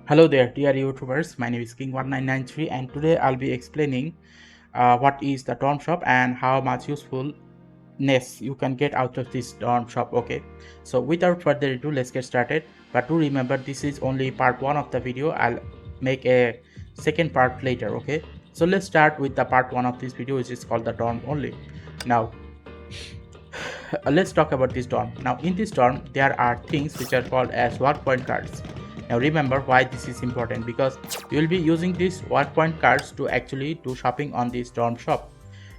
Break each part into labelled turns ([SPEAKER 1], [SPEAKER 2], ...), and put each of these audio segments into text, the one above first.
[SPEAKER 1] Hello there, dear YouTubers. My name is King1993, and today I'll be explaining what is the dorm shop and how much usefulness you can get out of this dorm shop. Okay, so without further ado, let's get started. But do remember, this is only part one of the video. I'll make a second part later. Okay, so let's start with the part one of this video, which is called the dorm only. Now, let's talk about this dorm. Now, in this dorm, there are things which are called as work point cards. Now remember why this is important, because you will be using these work point cards to actually do shopping on this dorm shop.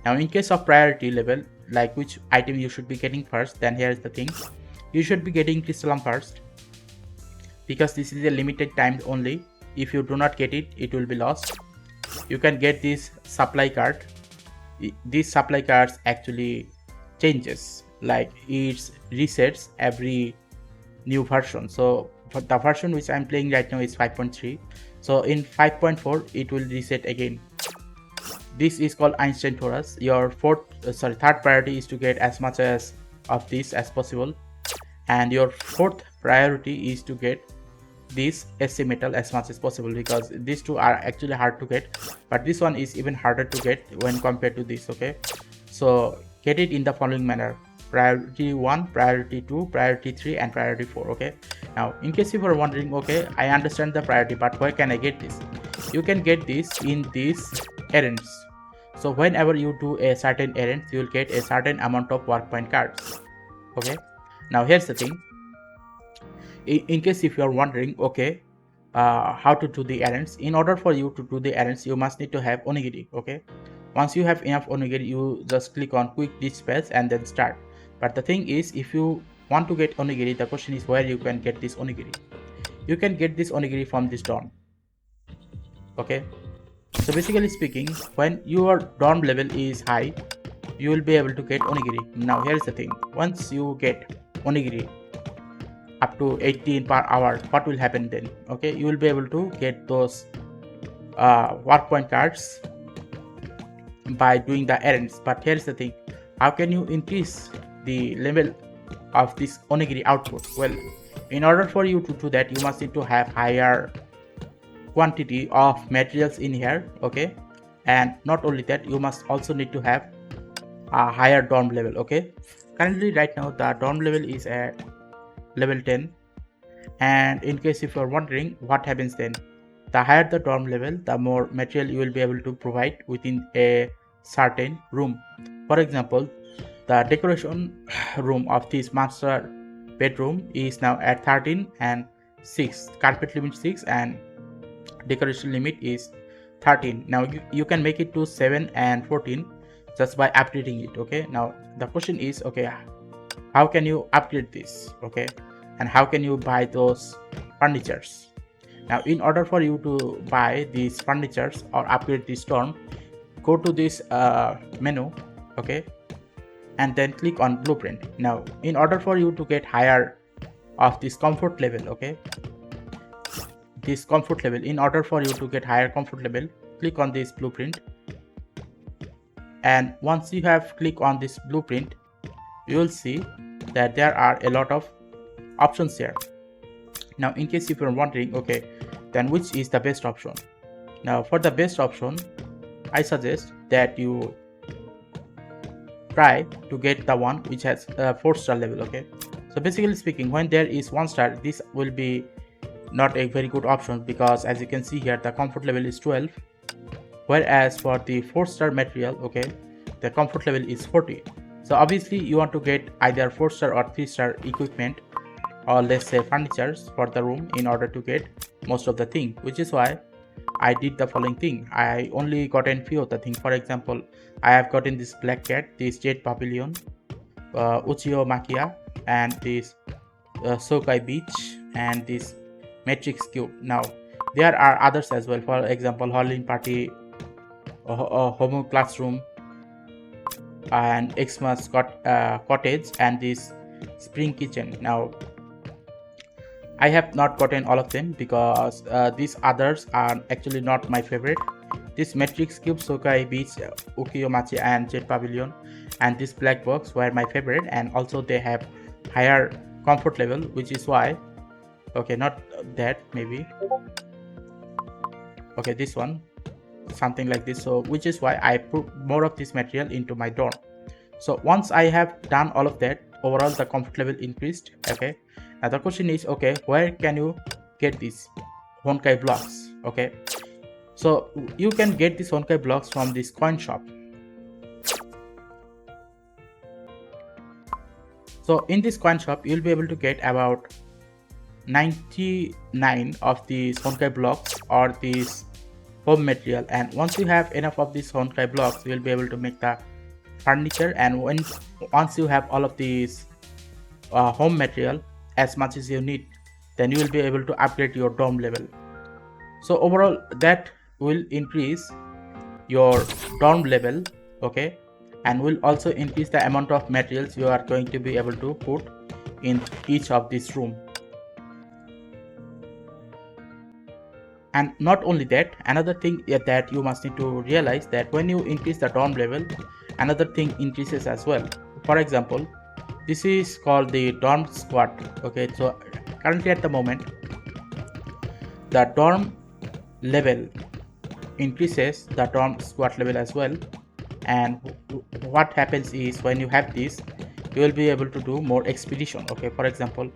[SPEAKER 1] Now in case of priority level, like which item you should be getting first, then here is the thing. You should be getting Crystalum first, because this is a limited time only. If you do not get it, it will be lost. You can get this supply card. These supply cards actually changes, like it resets every new version. So for the version which I'm playing right now is 5.3, so in 5.4 it will reset again. This is called Einstein Torus. Your third priority is to get as much as of this as possible, and your fourth priority is to get this SC metal as much as possible, because these two are actually hard to get, but this one is even harder to get when compared to this. Okay, so get it in the following manner: priority 1, priority 2, priority 3, and priority 4. Okay, now in case you were wondering, okay, I understand the priority, but where can I get this? You can get this in these errands. So whenever you do a certain errand, you will get a certain amount of work point cards. Okay, now here's the thing. In case if you are wondering, okay, how to do the errands, in order for you to do the errands, you must need to have Onigiri. Okay, once you have enough Onigiri, you just click on quick dispatch and then start. But the thing is, if you want to get Onigiri, the question is where you can get this Onigiri. You can get this Onigiri from this dorm. Okay, so basically speaking, when your dorm level is high, you will be able to get Onigiri. Now here's the thing: once you get Onigiri up to 18 per hour, what will happen then? Okay, you will be able to get those work point cards by doing the errands. But here's the thing: how can you increase the level of this Onigiri output? Well, in order for you to do that, you must need to have higher quantity of materials in here. Okay, and not only that, you must also need to have a higher dorm level. Okay, currently right now the dorm level is at level 10, and in case if you're wondering what happens then, the higher the dorm level, the more material you will be able to provide within a certain room. For example, the decoration room of this master bedroom is now at 13 and 6, carpet limit 6 and decoration limit is 13. Now you can make it to 7 and 14 just by upgrading it. Okay, now the question is, okay, how can you upgrade this? Okay, and how can you buy those furnitures? Now in order for you to buy these furnitures or upgrade this dorm, go to this menu. Okay, and then click on blueprint. Now in order for you to get higher of this comfort level, okay, this comfort level, in order for you to get higher comfort level, click on this blueprint, and once you have clicked on this blueprint, you will see that there are a lot of options here. Now in case if you're wondering, okay, then which is the best option? Now for the best option, I suggest that you try to get the one which has a 4-star level. Okay, so basically speaking, when there is 1 star, this will be not a very good option, because as you can see here, the comfort level is 12, whereas for the 4-star material, okay, the comfort level is 40. So obviously you want to get either 4-star or 3-star equipment, or let's say furnitures for the room, in order to get most of the thing, which is why I did the following thing. I only gotten few of the thing. For example, I have gotten this black cat, this jade pavilion, Uchiyo Makia, and this Sokai beach, and this matrix cube. Now there are others as well. For example, Halloween party, homo classroom, and Xmas cottage, and this spring kitchen. Now I have not gotten all of them, because these others are actually not my favorite. This matrix cube, Sokai beach, Ukiyomachi, and jet pavilion, and this black box were my favorite, and also they have higher comfort level, which is why, okay, not that, maybe okay, this one, something like this. So which is why I put more of this material into my dorm. So once I have done all of that, overall the comfort level increased. Okay, now the question is, okay, where can you get these Honkai blocks? Okay, so you can get these Honkai blocks from this coin shop. So in this coin shop, you'll be able to get about 99 of these Honkai blocks or these home material, and once you have enough of these Honkai blocks, you will be able to make the furniture. And once you have all of these home material as much as you need, then you will be able to upgrade your dorm level. So overall that will increase your dorm level, okay, and will also increase the amount of materials you are going to be able to put in each of this room. And not only that, another thing that you must need to realize that when you increase the dorm level, another thing increases as well. For example, this is called the dorm squad. Okay, so currently at the moment the dorm level increases the dorm squad level as well. And what happens is, when you have this, you will be able to do more expedition. Okay, for example,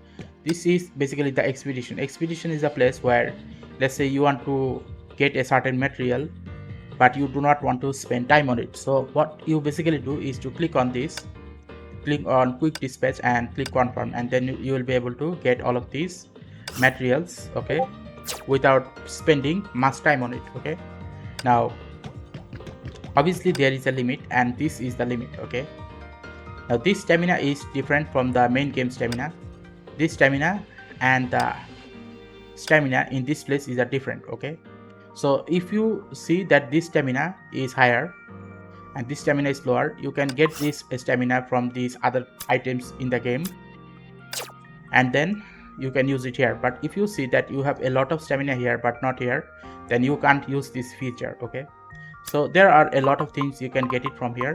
[SPEAKER 1] this is basically the expedition. Expedition is a place where, let's say, you want to get a certain material but you do not want to spend time on it. So what you basically do is to click on this, click on quick dispatch and click confirm, and then you will be able to get all of these materials, okay, without spending much time on it. Okay, now obviously there is a limit, and this is the limit. Okay, now this stamina is different from the main game stamina. This stamina and the stamina in this place is a different. Okay, so if you see that this stamina is higher and this stamina is lower, you can get this stamina from these other items in the game, and then you can use it here. But if you see that you have a lot of stamina here but not here, then you can't use this feature. Okay, so there are a lot of things you can get it from here.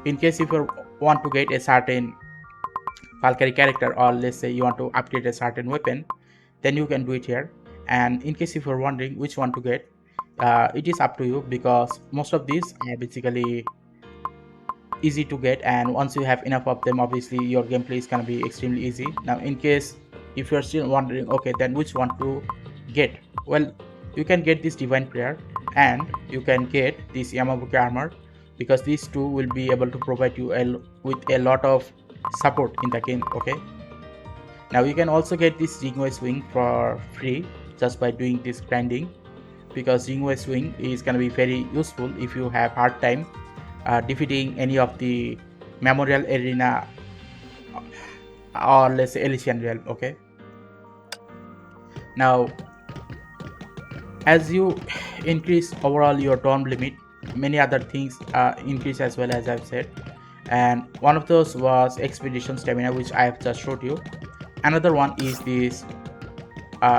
[SPEAKER 1] In case if you want to get a certain Valkyrie character, or let's say you want to upgrade a certain weapon, then you can do it here. And in case if you're wondering which one to get, it is up to you, because most of these are basically easy to get, and once you have enough of them, obviously your gameplay is gonna be extremely easy. Now in case if you're still wondering, okay, then which one to get, well, you can get this divine prayer and you can get this Yamabuki armor, because these two will be able to provide you with a lot of support in the game. Okay, now you can also get this Ringway swing for free just by doing this grinding, because Ringway swing is gonna be very useful if you have hard time defeating any of the Memorial Arena or let's say Elysian Realm. Okay, now as you increase overall your dorm limit, many other things increase as well, as I've said, and one of those was expedition stamina, which I have just showed you. Another one is this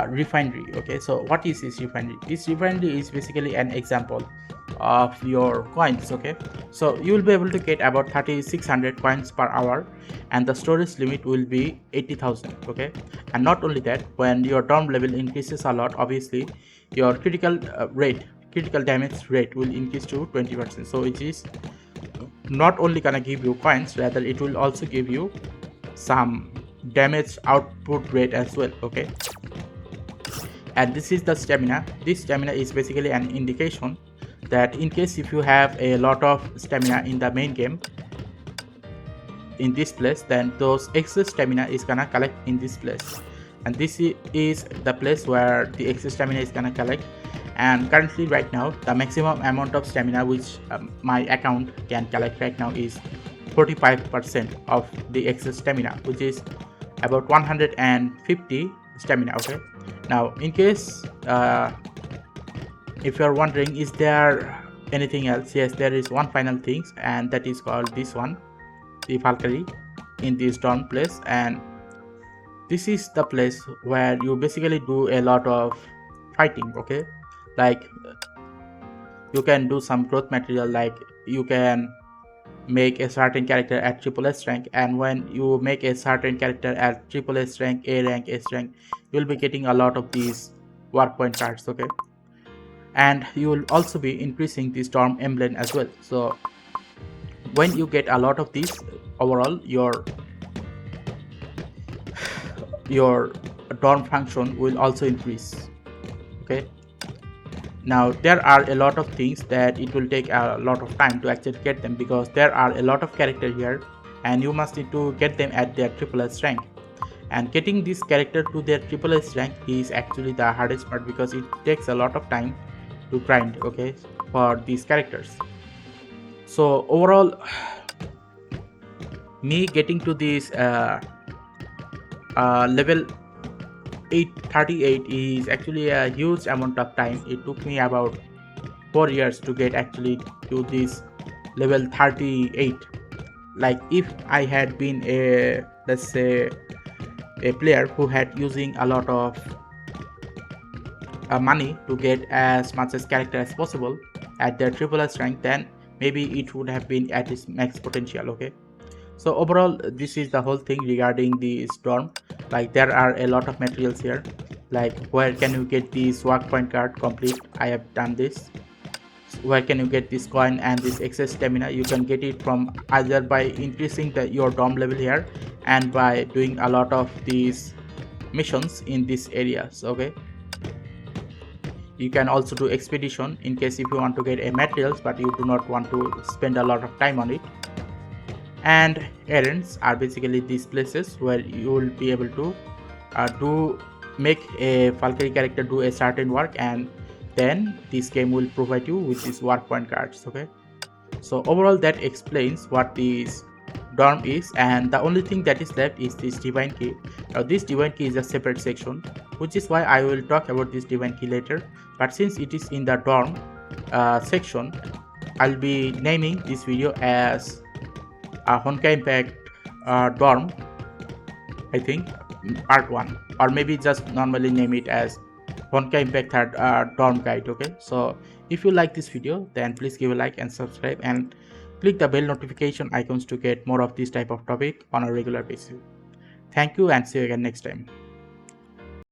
[SPEAKER 1] refinery. Okay, so what is this refinery? This refinery is basically an example of your coins. Okay, so you will be able to get about 3600 coins per hour, and the storage limit will be 80,000. Okay, and not only that, when your dorm level increases a lot, obviously your critical damage rate will increase to 20%. So it is not only gonna give you coins, rather it will also give you some damage output rate as well. Okay, and this is the stamina. This stamina is basically an indication that in case if you have a lot of stamina in the main game in this place, then those excess stamina is gonna collect in this place, and this is the place where the excess stamina is gonna collect. And currently right now the maximum amount of stamina which my account can collect right now is 45% of the excess stamina, which is about 150 stamina. Okay, now in case if you are wondering, is there anything else? Yes, there is one final thing, and that is called this one, the Valkyrie in this dorm place. And this is the place where you basically do a lot of fighting. Okay, like you can do some growth material, like you can make a certain character at SSS rank, and when you make a certain character at SSS rank, A rank, S rank, you'll be getting a lot of these work point cards, okay? And you will also be increasing the storm emblem as well. So when you get a lot of these, overall your dorm function will also increase, okay? Now there are a lot of things that it will take a lot of time to actually get them, because there are a lot of character here and you must need to get them at their SSS rank, and getting this character to their SSS rank is actually the hardest part, because it takes a lot of time to grind, okay, for these characters. So overall, me getting to this level 838 is actually a huge amount of time. It took me about 4 years to get actually to this level 38. Like if I had been a, let's say, a player who had using a lot of money to get as much as character as possible at their SSS rank, then maybe it would have been at its max potential, okay? So overall, this is the whole thing regarding the storm. Like there are a lot of materials here, like where can you get this work point card complete? I have done this. Where can you get this coin and this excess stamina? You can get it from either by increasing your dorm level here and by doing a lot of these missions in these areas, okay? You can also do expedition in case if you want to get a materials but you do not want to spend a lot of time on it. And errands are basically these places where you will be able to make a Valkyrie character do a certain work, and then this game will provide you with these work point cards, okay? So overall, that explains what this dorm is, and the only thing that is left is this divine key. Now this divine key is a separate section, which is why I will talk about this divine key later, but since it is in the dorm section, I'll be naming this video as a Honkai Impact dorm, I think, part 1, or maybe just normally name it as Honkai Impact 3rd dorm guide, okay? So if you like this video, then please give a like and subscribe and click the bell notification icons to get more of this type of topic on a regular basis. Thank you and see you again next time.